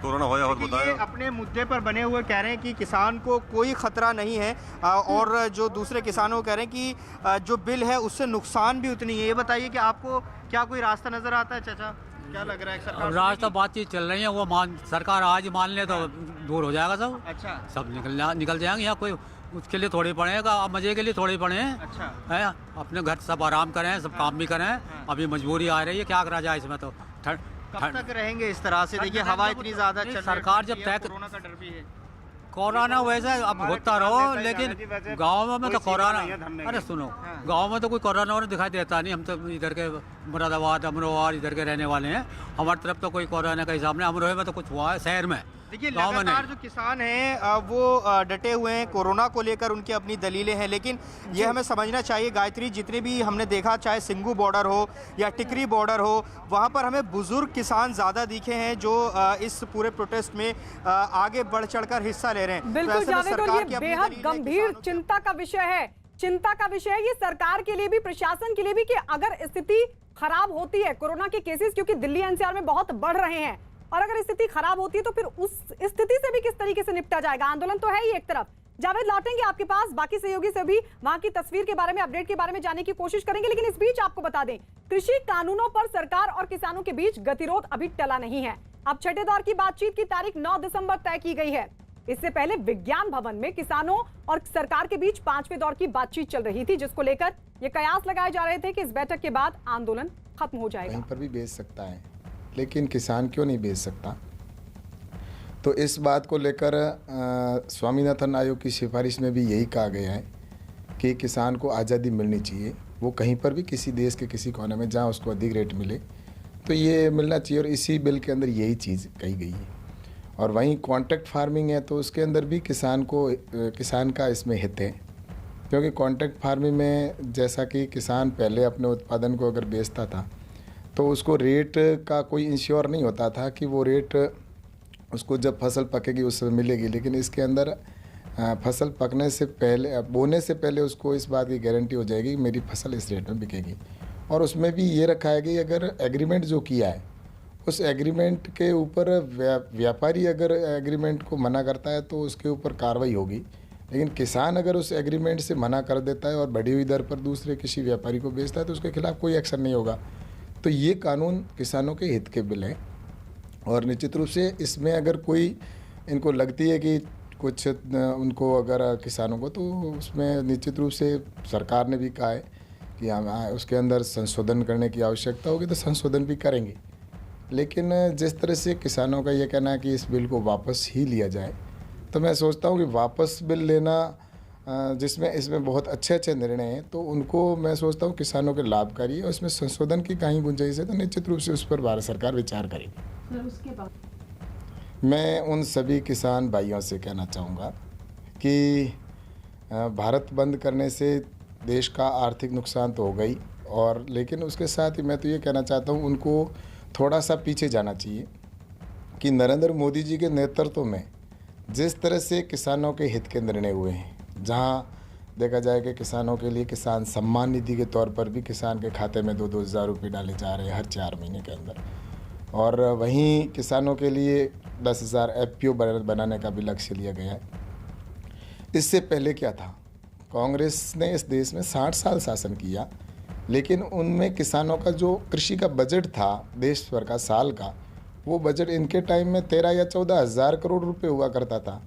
कोरोना होया हो तो बताएं। अपने मुद्दे पर बने हुए कह रहे हैं कि किसान को कोई खतरा नहीं है, और जो दूसरे किसानों कह रहे हैं कि जो बिल है उससे नुकसान भी उतनी है। ये बताइए कि आपको क्या कोई रास्ता नजर आता है? चाचा, क्या लग रहा है? सरकार रास्ता बातचीत चल रही है, वो सरकार आज मान ले तो दूर हो जाएगा सब। अच्छा, सब निकल जाएंगे। यहाँ कोई उसके लिए थोड़ी पड़ेगा, मजे के लिए थोड़ी पड़े हैं। अच्छा, है, अपने घर सब आराम करें, सब काम भी करें। अभी मजबूरी आ रही है, क्या करा जाए इसमें? तो कब तक रहेंगे इस तरह से? देखिए, हवा इतनी ज्यादा चल रही है, सरकार जब तय, कोरोना का डर भी है। कोरोना वैसे अब होता रहो, लेकिन गाँव में तो कोरोना, अरे सुनो, गाँव में तो कोई कोरोना और दिखाई देता नहीं। हम तो इधर के मुरादाबाद, अमरोहा इधर के रहने वाले हैं, हमारी तरफ तो कोई कोरोना का हिसाब नहीं। अमरोहा में तो कुछ हुआ है, शहर में। देखिए, लगातार जो किसान हैं वो डटे हुए हैं, कोरोना को लेकर उनकी अपनी दलीलें हैं, लेकिन ये हमें समझना चाहिए गायत्री, जितने भी हमने देखा, चाहे सिंगू बॉर्डर हो या टिकरी बॉर्डर हो, वहाँ पर हमें बुजुर्ग किसान ज़्यादा दिखे हैं जो इस पूरे प्रोटेस्ट में आगे बढ़ चढ़कर हिस्सा ले रहे हैं। बिल्कुल जावेद, और ये बेहद गंभीर चिंता का विषय है, चिंता का विषय है ये सरकार के लिए भी, प्रशासन के लिए भी, कि अगर स्थिति खराब होती है, कोरोना के केसेस क्योंकि दिल्ली एनसीआर में बहुत बढ़ रहे हैं, और अगर स्थिति खराब होती है तो फिर उस स्थिति से भी किस तरीके से निपटा जाएगा? आंदोलन तो है ही एक तरफ। जावेद, लौटेंगे आपके पास, बाकी सहयोगी से भी वहां की तस्वीर के बारे में, अपडेट के बारे में जानने की कोशिश करेंगे, लेकिन इस बीच आपको बता दें, कृषि कानूनों पर सरकार और किसानों के बीच गतिरोध अभी टला नहीं है। अब छठे दौर की बातचीत की तारीख 9 दिसंबर तय की गई है। इससे पहले विज्ञान भवन में किसानों और सरकार के बीच 5वें दौर की बातचीत चल रही थी, जिसको लेकर ये कयास लगाए जा रहे थे कि इस बैठक के बाद आंदोलन खत्म हो जाएगा। कहीं पर भी बेच सकता है, लेकिन किसान क्यों नहीं बेच सकता? तो इस बात को लेकर स्वामीनाथन आयोग की सिफारिश में भी यही कहा गया है कि किसान को आज़ादी मिलनी चाहिए, वो कहीं पर भी किसी देश के किसी कोने में जहाँ उसको अधिक रेट मिले तो ये मिलना चाहिए, और इसी बिल के अंदर यही चीज़ कही गई है। और वहीं कॉन्ट्रैक्ट फार्मिंग है तो उसके अंदर भी किसान का इसमें हित है, क्योंकि कॉन्ट्रैक्ट फार्मिंग में जैसा कि किसान पहले अपने उत्पादन को अगर बेचता था तो उसको रेट का कोई इंश्योर नहीं होता था कि वो रेट उसको जब फसल पकेगी उस समय मिलेगी, लेकिन इसके अंदर फसल पकने से पहले, बोने से पहले उसको इस बात की गारंटी हो जाएगी कि मेरी फसल इस रेट में बिकेगी। और उसमें भी ये रखा है कि अगर एग्रीमेंट जो किया है उस एग्रीमेंट के ऊपर व्यापारी अगर एग्रीमेंट को मना करता है तो उसके ऊपर कार्रवाई होगी, लेकिन किसान अगर उस एग्रीमेंट से मना कर देता है और बढ़ी हुई दर पर दूसरे किसी व्यापारी को बेचता है तो उसके खिलाफ कोई एक्शन नहीं होगा। तो ये कानून किसानों के हित के बिल हैं, और निश्चित रूप से इसमें अगर कोई इनको लगती है कि कुछ उनको अगर किसानों को, तो उसमें निश्चित रूप से सरकार ने भी कहा है कि हम उसके अंदर संशोधन करने की आवश्यकता होगी तो संशोधन भी करेंगे। लेकिन जिस तरह से किसानों का ये कहना है कि इस बिल को वापस ही लिया जाए, तो मैं सोचता हूँ कि वापस बिल लेना जिसमें इसमें बहुत अच्छे अच्छे निर्णय हैं, तो उनको मैं सोचता हूँ किसानों के लाभकारी है और इसमें संशोधन की कहीं गुंजाइश है तो निश्चित रूप से उस पर भारत सरकार विचार करेगी। सर, उसके बाद मैं उन सभी किसान भाइयों से कहना चाहूँगा कि भारत बंद करने से देश का आर्थिक नुकसान तो हो गई, और लेकिन उसके साथ ही मैं तो ये कहना चाहता हूँ उनको थोड़ा सा पीछे जाना चाहिए कि नरेंद्र मोदी जी के नेतृत्व में जिस तरह से किसानों के हित के निर्णय हुए हैं, जहाँ देखा जाए कि किसानों के लिए किसान सम्मान निधि के तौर पर भी किसान के खाते में 2-2 हज़ार रुपये डाले जा रहे हैं हर 4 महीने के अंदर, और वहीं किसानों के लिए 10,000 FPO बनाने का भी लक्ष्य लिया गया है। इससे पहले क्या था, कांग्रेस ने इस देश में 60 साल शासन किया, लेकिन उनमें किसानों का जो कृषि का बजट था देश भर का साल का, वो बजट इनके टाइम में 13 या 14 हज़ार करोड़ रुपए हुआ करता था।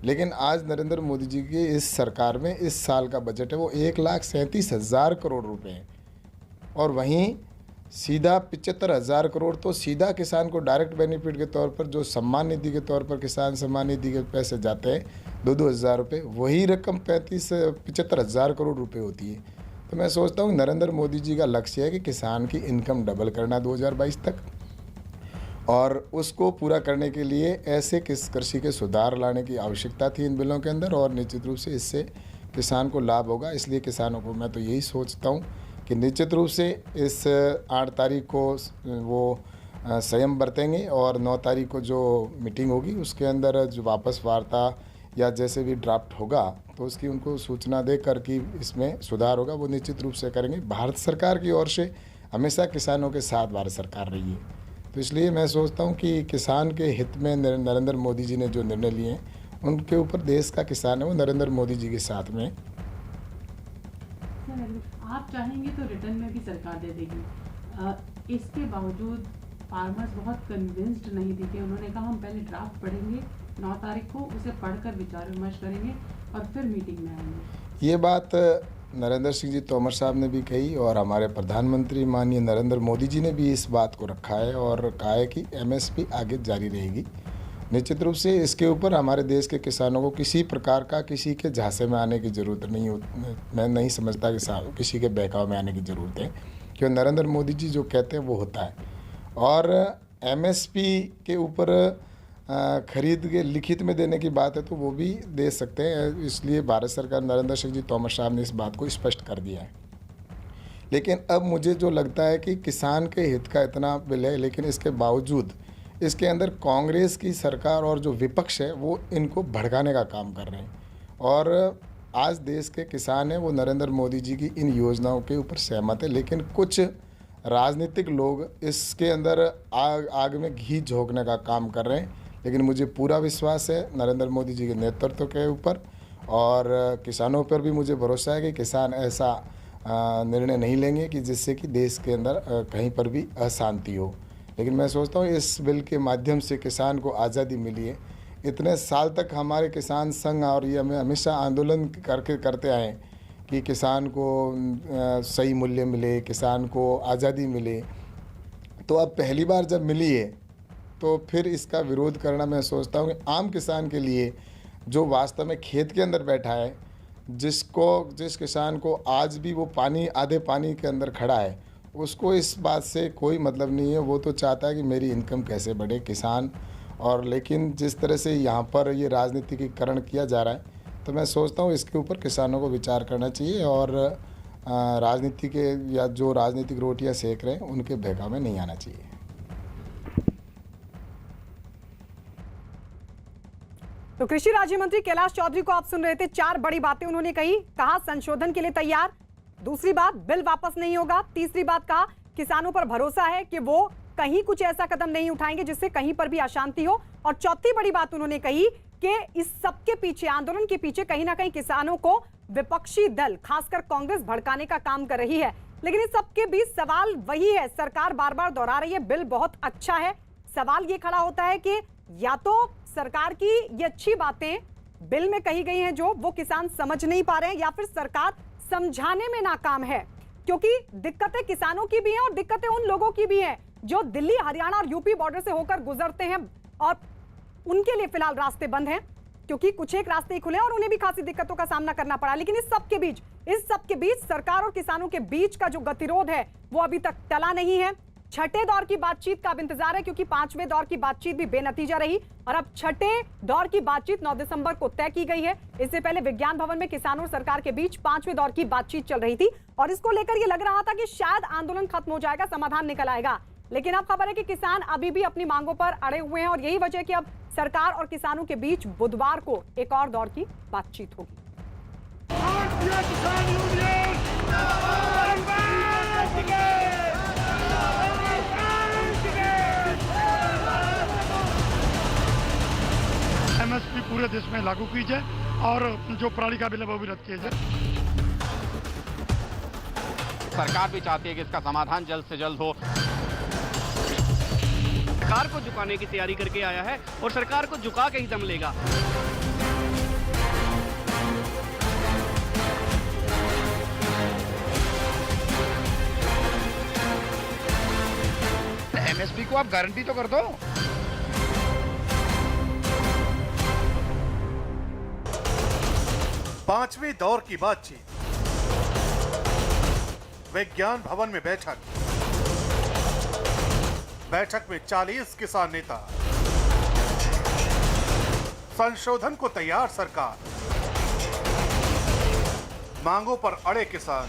लेकिन आज नरेंद्र मोदी जी की इस सरकार में इस साल का बजट है वो 1,37,000 करोड़ रुपए है, और वहीं सीधा 75,000 करोड़ तो सीधा किसान को डायरेक्ट बेनिफिट के तौर पर, जो सम्मान निधि के तौर पर किसान सम्मान निधि के पैसे जाते हैं 2-2 हज़ार रुपये, वही रकम 75,000 करोड़ रुपए होती है। तो मैं सोचता हूँ नरेंद्र मोदी जी का लक्ष्य है कि किसान की इनकम डबल करना 2022 तक, और उसको पूरा करने के लिए ऐसे कृषि के सुधार लाने की आवश्यकता थी इन बिलों के अंदर, और निश्चित रूप से इससे किसान को लाभ होगा। इसलिए किसानों को मैं तो यही सोचता हूँ कि निश्चित रूप से इस 8 तारीख को वो संयम बरतेंगे, और 9 तारीख को जो मीटिंग होगी उसके अंदर जो वापस वार्ता या जैसे भी ड्राफ्ट होगा तो उसकी उनको सूचना देकर कि इसमें सुधार होगा, वो निश्चित रूप से करेंगे। भारत सरकार की ओर से हमेशा किसानों के साथ भारत सरकार रही है, तो इसलिए मैं सोचता हूं कि किसान के हित में नरेंद्र मोदी जी ने जो निर्णय लिए हैं उनके ऊपर देश का किसान है वो नरेंद्र मोदी जी के साथ में। आप चाहेंगे तो रिटर्न में भी सरकार दे देगी, इसके बावजूद फार्मर्स बहुत कन्विंस्ड नहीं दिखे। उन्होंने कहा हम पहले ड्राफ्ट पढ़ेंगे, 9 तारीख को उसे पढ़कर विचार विमर्श करेंगे और फिर मीटिंग में आएंगे। ये बात नरेंद्र सिंह जी तोमर साहब ने भी कही, और हमारे प्रधानमंत्री माननीय नरेंद्र मोदी जी ने भी इस बात को रखा है और कहा है कि MSP आगे जारी रहेगी। निश्चित रूप से इसके ऊपर हमारे देश के किसानों को किसी प्रकार का किसी के झांसे में आने की ज़रूरत नहीं होती। मैं नहीं समझता कि किसी के बहकाव में आने की ज़रूरत है, क्योंकि नरेंद्र मोदी जी जो कहते हैं वो होता है। और MSP के ऊपर खरीद के लिखित में देने की बात है तो वो भी दे सकते हैं, इसलिए भारत सरकार नरेंद्र सिंह जी तोमर साहब ने इस बात को स्पष्ट कर दिया है। लेकिन अब मुझे जो लगता है कि किसान के हित का इतना बिल है, लेकिन इसके बावजूद इसके अंदर कांग्रेस की सरकार और जो विपक्ष है वो इनको भड़काने का काम कर रहे हैं, और आज देश के किसान हैं वो नरेंद्र मोदी जी की इन योजनाओं के ऊपर सहमत है, लेकिन कुछ राजनीतिक लोग इसके अंदर आग में घी झोंकने का काम कर रहे हैं। लेकिन मुझे पूरा विश्वास है नरेंद्र मोदी जी के नेतृत्व के ऊपर, और किसानों पर भी मुझे भरोसा है कि किसान ऐसा निर्णय नहीं लेंगे कि जिससे कि देश के अंदर कहीं पर भी अशांति हो। लेकिन मैं सोचता हूँ इस बिल के माध्यम से किसान को आज़ादी मिली है। इतने साल तक हमारे किसान संघ और ये हमें हमेशा आंदोलन करते आए कि किसान को सही मूल्य मिले, किसान को आज़ादी मिले, तो अब पहली बार जब मिली है तो फिर इसका विरोध करना मैं सोचता हूँ कि आम किसान के लिए जो वास्तव में खेत के अंदर बैठा है, जिस किसान को आज भी वो आधे पानी के अंदर खड़ा है, उसको इस बात से कोई मतलब नहीं है। वो तो चाहता है कि मेरी इनकम कैसे बढ़े किसान, और लेकिन जिस तरह से यहाँ पर ये राजनीतिकीकरण किया जा रहा है, तो मैं सोचता हूँ इसके ऊपर किसानों को विचार करना चाहिए, और राजनीति के या जो राजनीतिक रोटियाँ सेक रहे हैं उनके बहकावे में नहीं आना चाहिए। तो कृषि राज्य मंत्री कैलाश चौधरी को आप सुन रहे थे। 4 बड़ी बातें उन्होंने कही। कहा संशोधन के लिए तैयार, दूसरी बात बिल वापस नहीं होगा, तीसरी बात कहा किसानों पर भरोसा है कि वो कहीं कुछ ऐसा कदम नहीं उठाएंगे जिससे कहीं पर भी अशांति हो, और चौथी बड़ी बात उन्होंने कही कि इस सब के पीछे, आंदोलन के पीछे कहीं ना कहीं किसानों को विपक्षी दल खासकर कांग्रेस भड़काने का काम कर रही है। लेकिन इस सब के बीच सवाल वही है, सरकार बार बार दोहरा रही है बिल बहुत अच्छा है, सवाल ये खड़ा होता है कि या तो सरकार की ये अच्छी बातें बिल में कही गई हैं जो वो किसान समझ नहीं पा रहे हैं, या फिर सरकार समझाने में नाकाम है, क्योंकि दिक्कतें किसानों की भी हैं और दिक्कतें उन लोगों की भी हैं जो दिल्ली, हरियाणा और यूपी बॉर्डर से होकर गुजरते हैं और उनके लिए फिलहाल रास्ते बंद हैं, क्योंकि कुछ एक रास्ते ही खुले और उन्हें भी खासी दिक्कतों का सामना करना पड़ा। लेकिन इस सब के बीच सरकार और किसानों के बीच का जो गतिरोध है वो अभी तक टला नहीं है। छठे दौर की बातचीत का अब इंतजार है, क्योंकि पांचवें दौर की बातचीत भी बेनतीजा रही और अब छठे दौर की बातचीत 9 दिसंबर को तय की गई है। इससे पहले विज्ञान भवन में किसानों और सरकार के बीच पांचवें दौर की बातचीत चल रही थी और इसको लेकर यह लग रहा था कि शायद आंदोलन खत्म हो जाएगा, समाधान निकल आएगा। लेकिन अब खबर है कि किसान अभी भी अपनी मांगों पर अड़े हुए हैं और यही वजह है कि अब सरकार और किसानों के बीच बुधवार को एक और दौर की बातचीत होगी। MSP पूरे देश में लागू की जाए और जो पराली का बिल है वो भी रद्द किया जाए। सरकार भी चाहती है कि इसका समाधान जल्द से जल्द हो। सरकार को झुकाने की तैयारी करके आया है और सरकार को झुका के ही दम लेगा। MSP को आप गारंटी तो कर दो। पांचवें दौर की बातचीत, विज्ञान भवन में बैठक में 40 किसान नेता, संशोधन को तैयार सरकार, मांगों पर अड़े किसान,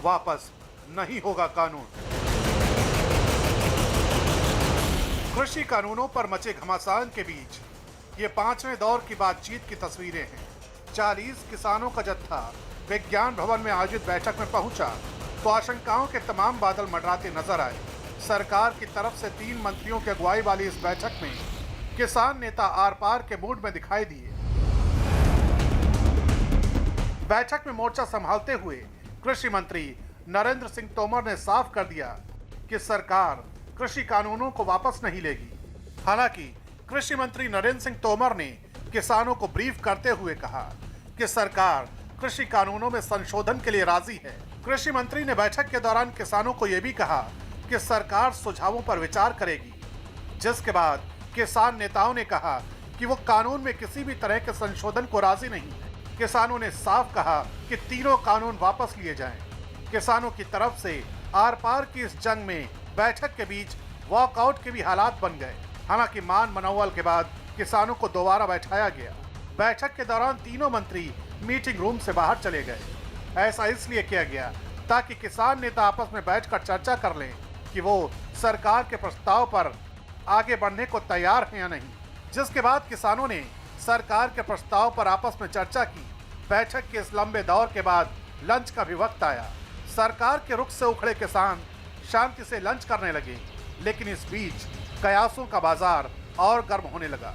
वापस नहीं होगा कानून। कृषि कानूनों पर मचे घमासान के बीच ये पांचवें दौर की बातचीत की तस्वीरें हैं। 40 किसानों का जत्था विज्ञान भवन में आयोजित बैठक में पहुंचा तो आशंकाओं के तमाम बादल मंडराते नजर आए। सरकार की तरफ से 3 मंत्रियों की अगुवाई वाली इस बैठक में किसान नेता आर पार के मूड में दिखाई दिए। बैठक में मोर्चा संभालते हुए कृषि मंत्री नरेंद्र सिंह तोमर ने साफ कर दिया कि सरकार कृषि कानूनों को वापस नहीं लेगी। हालांकि कृषि मंत्री नरेंद्र सिंह तोमर ने किसानों को ब्रीफ करते हुए कहा कि सरकार कृषि कानूनों में संशोधन के लिए राजी है। कृषि मंत्री ने बैठक के दौरान किसानों को यह भी कहा कि सरकार सुझावों पर विचार करेगी, जिसके बाद किसान नेताओं ने कहा कि वो कानून में किसी भी तरह के संशोधन को राजी नहीं। किसानों ने साफ कहा कि तीनों कानून वापस लिए जाएं। किसानों की तरफ से आर पार की इस जंग में बैठक के बीच वॉकआउट के भी हालात बन गए। हालांकि मान मनोवल के बाद किसानों को दोबारा बैठाया गया। बैठक के दौरान तीनों मंत्री मीटिंग रूम से बाहर चले गए। ऐसा इसलिए किया गया ताकि किसान नेता आपस में बैठकर चर्चा कर लें कि वो सरकार के प्रस्ताव पर आगे बढ़ने को तैयार हैं या नहीं। जिसके बाद किसानों ने सरकार के प्रस्ताव पर आपस में चर्चा की। बैठक के इस लंबे दौर के बाद लंच का भी वक्त आया। सरकार के रुख से उखड़े किसान शांति से लंच करने लगे, लेकिन इस बीच कयासों का बाजार और गर्म होने लगा।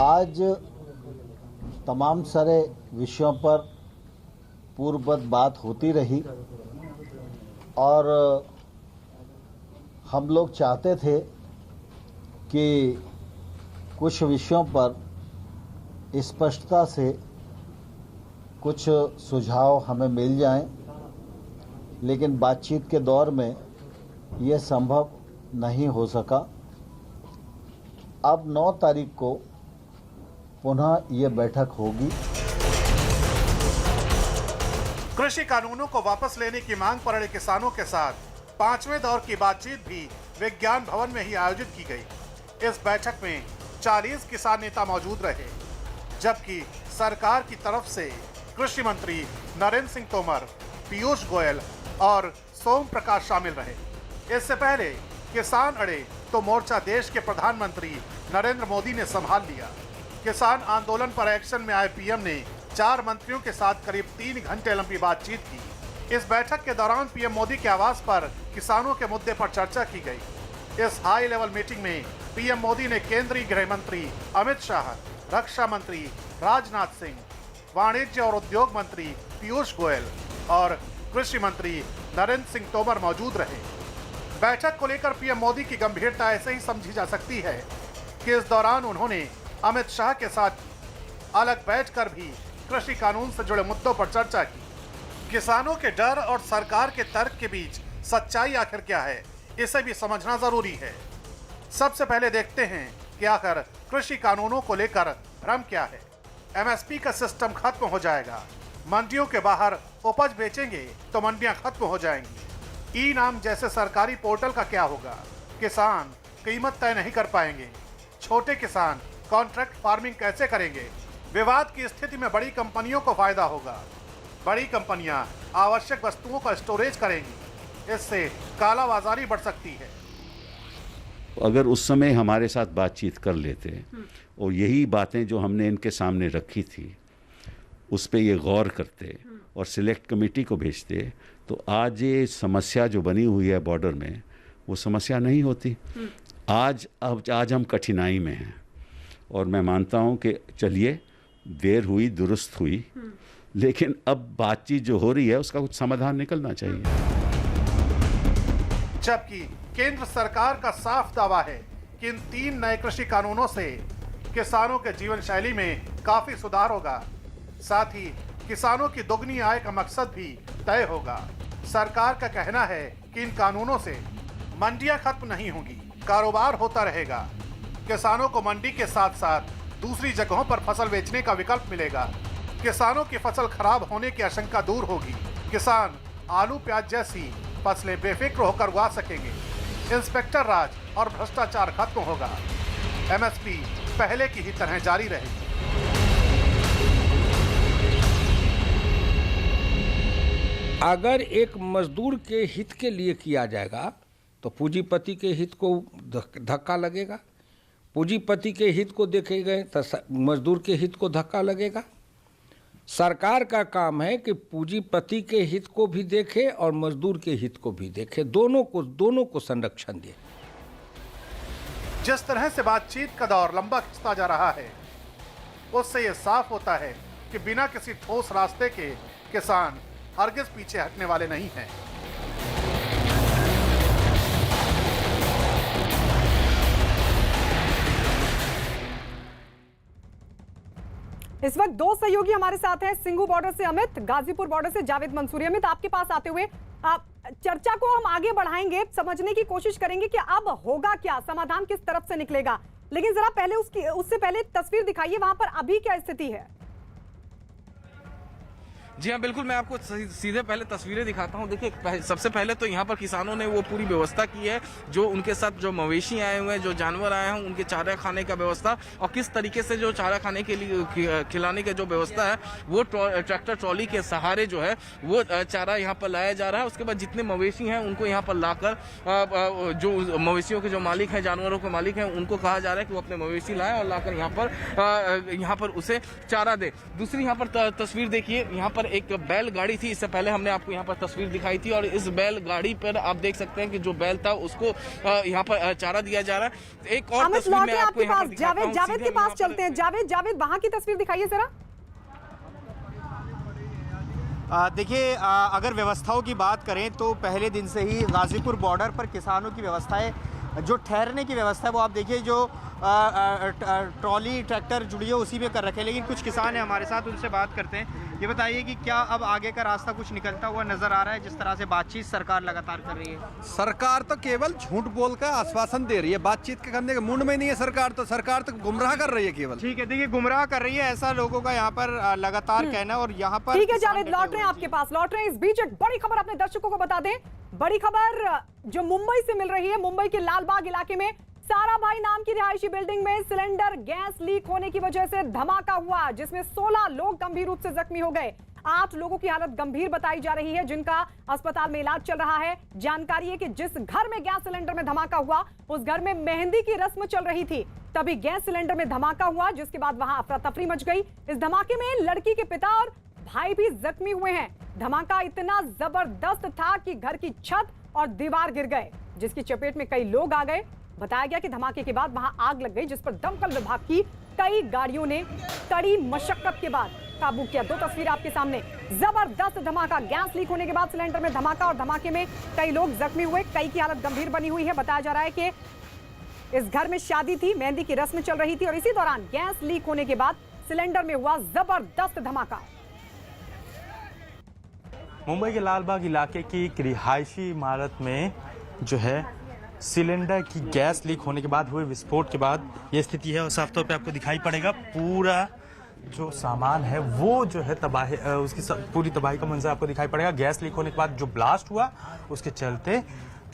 आज तमाम सारे विषयों पर पूर्ववत बात होती रही और हम लोग चाहते थे कि कुछ विषयों पर स्पष्टता से कुछ सुझाव हमें मिल जाएं, लेकिन बातचीत के दौर में यह संभव नहीं हो सका। अब 9 तारीख को पुनः ये बैठक होगी। कृषि कानूनों को वापस लेने की मांग पर अड़े किसानों के साथ 5वें दौर की बातचीत भी विज्ञान भवन में ही आयोजित की गई। इस बैठक में 40 किसान नेता मौजूद रहे, जबकि सरकार की तरफ से कृषि मंत्री नरेंद्र सिंह तोमर, पीयूष गोयल और सोम प्रकाश शामिल रहे। इससे पहले किसान अड़े तो मोर्चा देश के प्रधानमंत्री नरेंद्र मोदी ने संभाल लिया। किसान आंदोलन पर एक्शन में आए पीएम ने 4 मंत्रियों के साथ करीब 3 घंटे लंबी बातचीत की। इस बैठक के दौरान पीएम मोदी के आवास पर किसानों के मुद्दे पर चर्चा की गई। इस हाई लेवल मीटिंग में पीएम मोदी ने केंद्रीय गृह मंत्री अमित शाह, रक्षा मंत्री राजनाथ सिंह, वाणिज्य और उद्योग मंत्री पीयूष गोयल और कृषि मंत्री नरेंद्र सिंह तोमर मौजूद रहे। बैठक को लेकर पीएम मोदी की गंभीरता ऐसे ही समझी जा सकती है कि इस दौरान उन्होंने अमित शाह के साथ अलग बैठकर भी कृषि कानून से जुड़े मुद्दों पर चर्चा की। किसानों के डर और सरकार के तर्क के बीच सच्चाई आखिर क्या है, इसे भी समझना जरूरी है। सबसे पहले देखते हैं कि आखिर कृषि कानूनों को लेकर भ्रम क्या है। एमएसपी का सिस्टम खत्म हो जाएगा, मंडियों के बाहर उपज बेचेंगे तो मंडियां खत्म हो जाएंगी। ई नाम जैसे सरकारी पोर्टल का क्या होगा? किसान कीमत तय नहीं कर पाएंगे। छोटे किसान कॉन्ट्रैक्ट फार्मिंग कैसे करेंगे? विवाद की स्थिति में बड़ी कंपनियों को फायदा होगा। बड़ी कंपनियां आवश्यक वस्तुओं का स्टोरेज करेंगी, इससे कालाबाजारी बढ़ सकती है। अगर उस समय हमारे साथ बातचीत कर लेते और यही बातें जो हमने इनके सामने रखी थी उस पे ये गौर करते और सिलेक्ट कमेटी को भेजते, तो आज ये समस्या जो बनी हुई है बॉर्डर में वो समस्या नहीं होती। आज हम कठिनाई में हैं और मैं मानता हूँ कि चलिए देर हुई दुरुस्त हुई, लेकिन अब बातचीत जो हो रही है उसका कुछ समाधान निकलना चाहिए। जबकि केंद्र सरकार का साफ दावा है कि इन 3 नए कृषि कानूनों से किसानों के जीवन शैली में काफी सुधार होगा, साथ ही किसानों की दोगुनी आय का मकसद भी तय होगा। सरकार का कहना है कि इन कानूनों से मंडियां खत्म नहीं होंगी, कारोबार होता रहेगा। किसानों को मंडी के साथ साथ दूसरी जगहों पर फसल बेचने का विकल्प मिलेगा। किसानों की फसल खराब होने की आशंका दूर होगी। किसान आलू प्याज जैसी फसलें बेफिक्र होकर उगा सकेंगे। इंस्पेक्टर राज और भ्रष्टाचार खत्म होगा। एमएसपी पहले की ही तरह जारी रहेगी। अगर एक मजदूर के हित के लिए किया जाएगा तो पूंजीपति के हित को धक्का लगेगा, पूंजीपति के हित को देखेंगे तो मजदूर के हित को धक्का लगेगा। सरकार का काम है कि पूंजीपति के हित को भी देखे और मजदूर के हित को भी देखे, दोनों को संरक्षण दे। जिस तरह से बातचीत का दौर लंबा खिंचता जा रहा है उससे ये साफ होता है कि बिना किसी ठोस रास्ते के किसान हरगिज पीछे हटने वाले नहीं हैं। इस वक्त 2 सहयोगी हमारे साथ हैं, सिंघू बॉर्डर से अमित, गाजीपुर बॉर्डर से जावेद मंसूरी। अमित, आपके पास आते हुए चर्चा को हम आगे बढ़ाएंगे, समझने की कोशिश करेंगे कि अब होगा क्या, समाधान किस तरफ से निकलेगा, लेकिन जरा पहले उससे पहले तस्वीर दिखाइए, वहां पर अभी क्या स्थिति है? जी हाँ, बिल्कुल, मैं आपको सीधे पहले तस्वीरें दिखाता हूँ। देखिए, सबसे पहले तो यहाँ पर किसानों ने वो पूरी व्यवस्था की है, जो उनके साथ जो मवेशी आए हुए हैं, जो जानवर आए हैं, उनके चारा खाने का व्यवस्था, और किस तरीके से जो चारा खाने के लिए खिलाने का जो व्यवस्था है वो ट्रैक्टर ट्रॉली के सहारे जो है वो चारा यहाँ पर लाया जा रहा है। उसके बाद जितने मवेशी हैं उनको यहाँ पर लाकर जो मवेशियों के जो मालिक हैं, जानवरों के मालिक हैं, उनको कहा जा रहा है कि वो अपने मवेशी लाएं और लाकर यहाँ पर उसे चारा दे। दूसरी यहाँ पर तस्वीर देखिए, यहाँ पर एक बैलगाड़ी थी, इससे पहले हमने आपको यहाँ पर तस्वीर दिखाई थी, और इस बैलगाड़ी पर आप देख सकते हैं कि जो बैल था उसको यहाँ पर चारा दिया जा रहा है। एक और तस्वीर मैं आपको यहाँ पर दिखाता हूं। जावेद के पास चलते हैं। जावेद वहां की तस्वीर दिखाइए जरा। देखिए, अगर व्यवस्थाओं की बात करें तो पहले दिन से ही गाजीपुर बॉर्डर पर किसानों की व्यवस्थाएं, जो ठहरने की व्यवस्था है वो आप देखिए, जो ट्रॉली ट्रैक्टर जुड़ी है उसी में कर रखे हैं। लेकिन कुछ किसान हैं हमारे साथ, उनसे बात करते हैं। ये बताइए कि क्या अब आगे का रास्ता कुछ निकलता हुआ नजर आ रहा है, जिस तरह से बातचीत सरकार लगातार कर रही है? सरकार तो केवल झूठ बोलकर आश्वासन दे रही है, बातचीत के करने के मूड में नहीं है सरकार तो गुमराह कर रही है केवल। ठीक है, देखिए, गुमराह कर रही है, ऐसा लोगों का यहाँ पर लगातार कहना। और यहाँ पर ठीक है जावेद, लौट रहे हैं आपके पास, लौट रहे हैं। इस बीच एक बड़ी खबर अपने दर्शकों को बता दें, बड़ी खबर जो मुंबई से मिल रही है। मुंबई के लालबाग इलाके में साराभाई नाम की रिहायशी बिल्डिंग में सिलेंडर गैस लीक होने की वजह से धमाका हुआ, जिसमें 16 लोग गंभीर रूप से जख्मी हो गए। 8 लोगों की हालत गंभीर बताई जा रही है, जिनका अस्पताल में इलाज चल रहा है। जानकारी है कि जिस घर में गैस सिलेंडर में धमाका हुआ उस घर में मेहंदी की रस्म चल रही थी, तभी गैस सिलेंडर में धमाका हुआ, जिसके बाद वहां अफरा तफरी मच गई। इस धमाके में लड़की के पिता और भाई भी जख्मी हुए हैं। धमाका इतना जबरदस्त था कि घर की छत और दीवार गिर गए, जिसकी चपेट में कई लोग आ गए। बताया गया कि धमाके के बाद वहां आग लग गई, जिस पर दमकल विभाग की कई गाड़ियों ने कड़ी मशक्कत के बाद काबू किया। दो तस्वीर आपके सामने, जबरदस्त धमाका, गैस लीक होने के बाद सिलेंडर में धमाका और धमाके में कई लोग जख्मी हुए, कई की हालत गंभीर बनी हुई है। बताया जा रहा है कि इस घर में शादी थी, मेहंदी की रस्म चल रही थी और इसी दौरान गैस लीक होने के बाद सिलेंडर में हुआ जबरदस्त धमाका। मुंबई के लालबाग इलाके की एक रिहायशी इमारत में जो है सिलेंडर की गैस लीक होने के बाद हुए विस्फोट के बाद ये स्थिति है और साफ तौर पे आपको दिखाई पड़ेगा पूरा जो सामान है वो जो है तबाही, उसकी पूरी तबाही का मंजर आपको दिखाई पड़ेगा। गैस लीक होने के बाद जो ब्लास्ट हुआ उसके चलते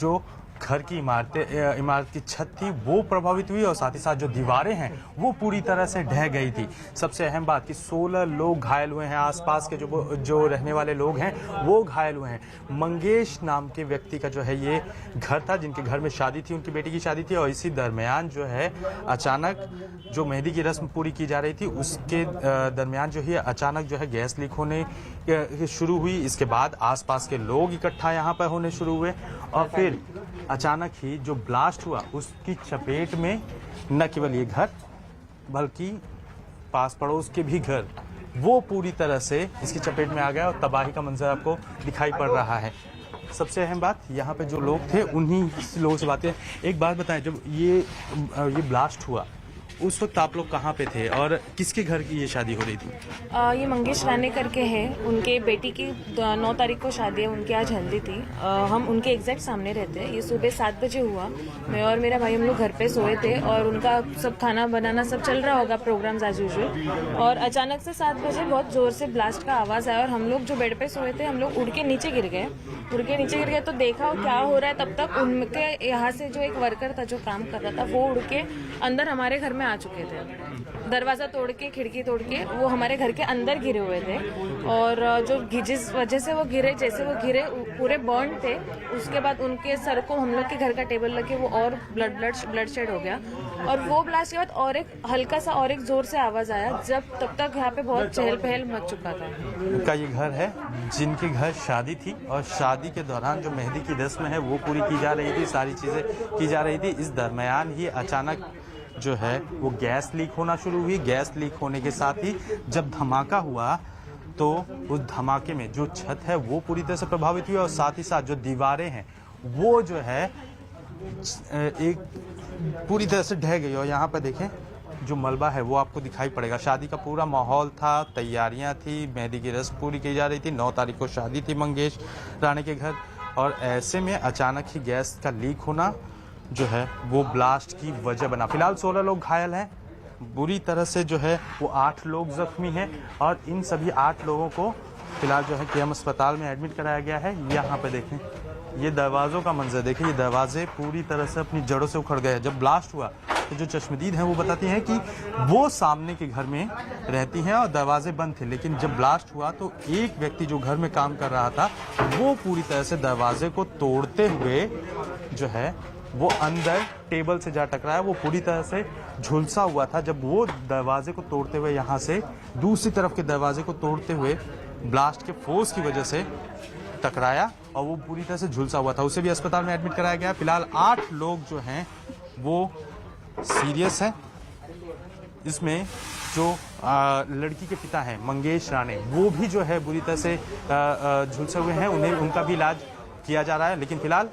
जो घर की इमारत की छत थी वो प्रभावित हुई और साथ ही साथ जो दीवारें हैं वो पूरी तरह से ढह गई थी। सबसे अहम बात कि 16 लोग घायल हुए हैं, आसपास के जो रहने वाले लोग हैं वो घायल हुए हैं। मंगेश नाम के व्यक्ति का जो है ये घर था, जिनके घर में शादी थी, उनकी बेटी की शादी थी और इसी दरमियान जो है अचानक जो मेहंदी की रस्म पूरी की जा रही थी उसके दरमियान जो है अचानक जो है गैस लीक होने शुरू हुई। इसके बाद आसपास के लोग इकट्ठा यहाँ पर होने शुरू हुए और फिर अचानक ही जो ब्लास्ट हुआ उसकी चपेट में न केवल ये घर बल्कि पास पड़ोस के भी घर वो पूरी तरह से इसकी चपेट में आ गया और तबाही का मंजर आपको दिखाई पड़ रहा है। सबसे अहम बात यहाँ पे जो लोग थे उन्हीं लोगों से बातें। एक बात बताएं, जब ये ब्लास्ट हुआ उस वक्त आप लोग कहाँ पे थे और किसके घर की ये शादी हो रही थी? ये मंगेश राणे करके हैं, उनके बेटी की 9 तारीख को शादी है, उनकी आज हल्दी थी। हम उनके एग्जैक्ट सामने रहते हैं। ये सुबह 7 बजे हुआ, मैं और मेरा भाई हम लोग घर पे सोए थे और उनका सब खाना बनाना सब चल रहा होगा, प्रोग्राम्स एज यूजुअल, और अचानक से 7 बजे बहुत जोर से ब्लास्ट का आवाज़ आया और हम लोग जो बेड पे सोए थे हम लोग उड़ के नीचे गिर गए। तो देखा क्या हो रहा है, तब तक उनके यहाँ से जो एक वर्कर था जो काम कर रहा था वो उड़ के अंदर हमारे घर में आ चुके थे। दरवाज़ा तोड़ के खिड़की तोड़ के वो हमारे घर के अंदर गिरे हुए थे और जो जिस वजह से वो गिरे, जैसे वो गिरे पूरे बर्न थे। उसके बाद उनके सर को हम लोग के घर का टेबल लगे वो और ब्लड शेड हो गया और वो ब्लास्ट के बाद और एक हल्का सा और एक जोर से आवाज़ आया। जब तब तक यहाँ पे बहुत चहल पहल मच चुका था। उनका ये घर है जिनके घर शादी थी और शादी के दौरान जो मेहंदी की रस्म है वो पूरी की जा रही थी, सारी चीज़ें की जा रही थी। इस दरमियान ही अचानक जो है वो गैस लीक होना शुरू हुई। गैस लीक होने के साथ ही जब धमाका हुआ तो उस धमाके में जो छत है वो पूरी तरह से प्रभावित हुई और साथ ही साथ जो दीवारें हैं वो जो है एक पूरी तरह से ढह गई। और यहाँ पर देखें जो मलबा है वो आपको दिखाई पड़ेगा। शादी का पूरा माहौल था, तैयारियां थी, मेहंदी की रस्म पूरी की जा रही थी। 9 तारीख को शादी थी मंगेश राणे के घर और ऐसे में अचानक ही गैस का लीक होना जो है वो ब्लास्ट की वजह बना। फिलहाल 16 लोग घायल हैं, बुरी तरह से जो है वो 8 लोग जख्मी हैं और इन सभी 8 लोगों को फिलहाल जो है केएम अस्पताल में एडमिट कराया गया है। यहाँ पे देखें ये दरवाज़ों का मंजर देखें, ये दरवाजे पूरी तरह से अपनी जड़ों से उखड़ गए। जब ब्लास्ट हुआ तो जो चश्मदीद हैं वो बताती हैं कि वो सामने के घर में रहती हैं और दरवाजे बंद थे, लेकिन जब ब्लास्ट हुआ तो एक व्यक्ति जो घर में काम कर रहा था वो पूरी तरह से दरवाजे को तोड़ते हुए जो है वो अंदर टेबल से जा टकराया। वो पूरी तरह से झुलसा हुआ था। जब वो दरवाजे को तोड़ते हुए यहाँ से दूसरी तरफ के दरवाजे को तोड़ते हुए ब्लास्ट के फोर्स की वजह से टकराया और वो पूरी तरह से झुलसा हुआ था। उसे भी अस्पताल में एडमिट कराया गया। फिलहाल 8 लोग जो हैं वो सीरियस हैं। इसमें जो लड़की के पिता हैं मंगेश राणे वो भी जो है बुरी तरह से झुलसे हुए हैं, उनका भी इलाज किया जा रहा है। लेकिन फिलहाल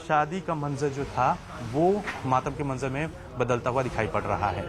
शादी का मंजर जो था वो मातम के मंजर में बदलता हुआ दिखाई पड़ रहा है।